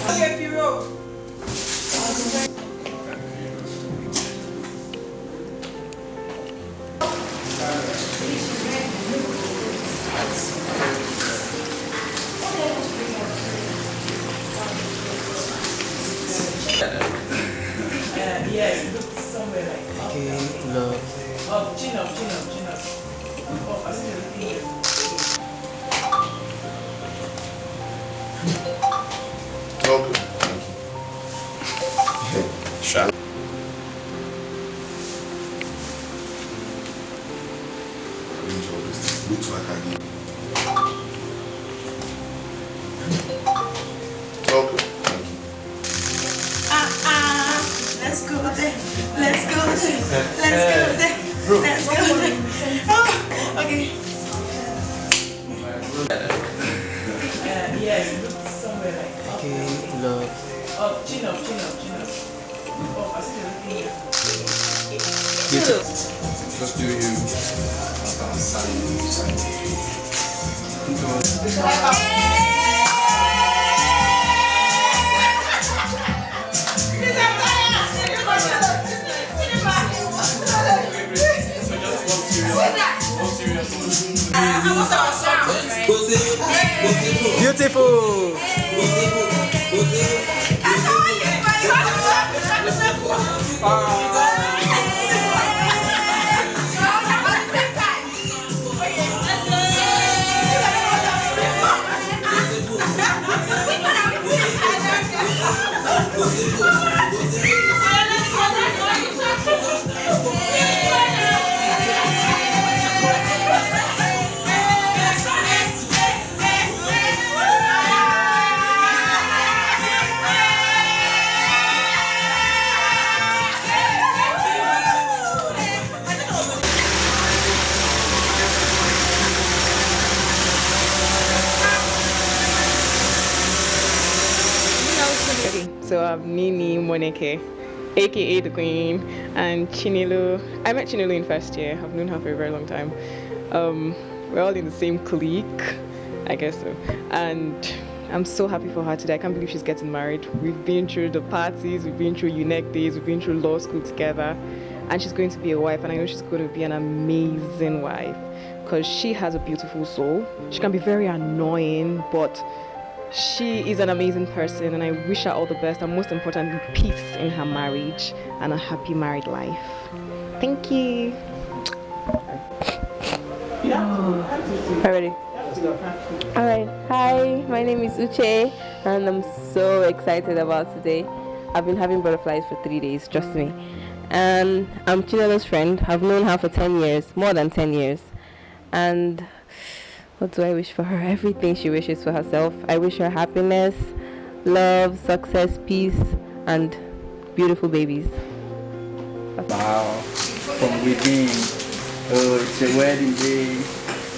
Okay, Piro. Yes, look somewhere like Okay, love. oh, chin up, chin up, chin up. Oh, I see everything here. Okay. Shall arrange all this thing. Looks like I need. Okay. Let's go there. Let's go there. Let's go there. Let's go there. Oh, okay. Yes, look somewhere like Okay, love. oh, chin up, chin up, chin up. Oh, I see everything here. Just do you. Beautiful. Okay, so I'm Nini Moneke, aka the Queen, and Chinilu. I met Chinilu in first year. I've known her for a very long time. We're all in the same clique, I guess so. And I'm so happy for her today. I can't believe she's getting married. We've been through the parties, we've been through UNEC days, we've been through law school together, and she's going to be a wife. And I know she's going to be an amazing wife because she has a beautiful soul. She can be very annoying, but she is an amazing person, and I wish her all the best, and most importantly, peace in her marriage and a happy married life. Thank you. Already. Alright. Hi, my name is Uche, and I'm so excited about today. I've been having butterflies for 3 days, trust me. And I'm Chinelo's friend. I've known her for 10 years, more than 10 years. And what do I wish for her? Everything she wishes for herself. I wish her happiness, love, success, peace, and beautiful babies. Wow, from within. Oh, it's a wedding day.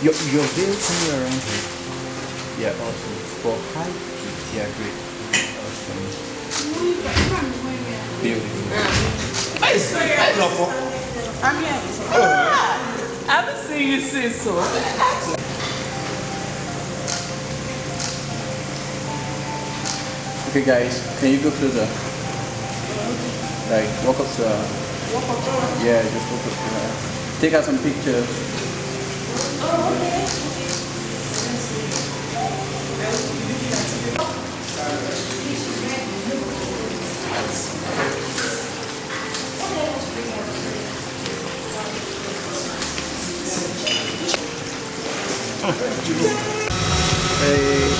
Your veil somewhere around here. Yeah, awesome. For height, yeah, great. Awesome. Beautiful. I'm here. I haven't seen you since so. Okay, guys, can you go closer? Like, walk up to her. Yeah, just walk up to her. Take out some pictures. Hey.